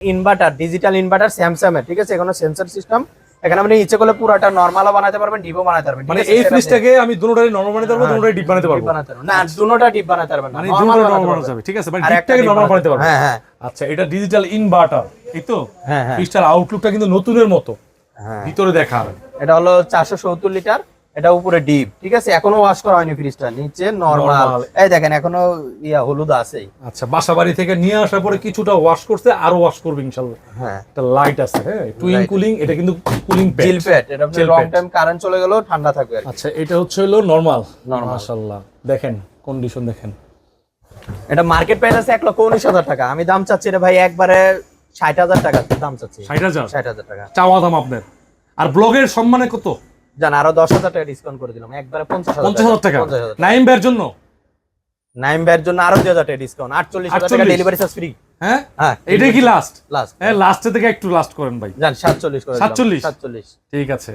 Inverter, digital inverter Samsung এর, ঠিক আছে? এখানে সেন্সর সিস্টেম, এখানে আপনি ইচ্ছে করলে পুরোটা নরমালও বানাতে পারবেন, ডিপও বানাতে পারবেন। মানে এই ফ্রিজটাকে আমি দুটোটাই নরমাল বানাতে পারবো, দুটোটাই ডিপ বানাতে পারবো? না, দুটোটা ডিপ বানাতে পারবেন না, মানে নরমাল দুটোই বানাতে নরমাল পারবেন। যাবে, ঠিক আছে? মানে ডিপটাকে নরমাল বানাতে পারবো। হ্যাঁ হ্যাঁ। আচ্ছা, এটা ডিজিটাল ইনভার্টার, এই তো? হ্যাঁ হ্যাঁ। ফ্রিজটার আউটলুকটা কিন্তু নতুনের মতো। হ্যাঁ, ভিতরে দেখা এটা হলো 470 লিটার, এটা উপরে ডিপ, ঠিক আছে? এখনো ওয়াশ করা হয়নি ফ্রিজটা, নিচে নরমাল। এই দেখেন এখনো হলুদ আছেই। আচ্ছা, বাসা বাড়ি থেকে নিয়ে আসার পরে কিছুটা ওয়াশ করতে, আরো ওয়াশ করবে ইনশাআল্লাহ। হ্যাঁ, একটা লাইট আছে, হ্যাঁ, টুইন কুলিং, এটা কিন্তু কুলিং প্যাড, চিল প্যাড, এটা আপনি লং টাইম কারেন্ট চলে গেলেও ঠান্ডা থাকবে আর কি। আচ্ছা, এটা হচ্ছে হলো নরমাল। Normal। মাশাআল্লাহ, দেখেন কন্ডিশন দেখেন। এটা মার্কেট প্রাইস আছে 1,19,000 টাকা, আমি দাম চাচ্ছি রে ভাই একবারে 60,000 টাকা দাম চাচ্ছি। 60,000 60,000 টাকা চাওয়া দাম আপনার। আর ব্লগের সম্মানে কত? জান, আরো 10,000 টাকা ডিসকাউন্ট করে দিলাম, একবারে 50,000 টাকা। 50,000 টাকা। নাইম বের জন্য, নাইম ভাইয়ের জন্য আরো 2,000 টাকা ডিসকাউন্ট, 48,000 টাকা 48,000 ডেলিভারি চার্জ ফ্রি। হ্যাঁ হ্যাঁ, এটাই কি লাস্ট? লাস্ট। হ্যাঁ, লাস্টে থেকে একটু লাস্ট করেন ভাই। জান 47 করে দিলাম। 47? 47। ঠিক আছে।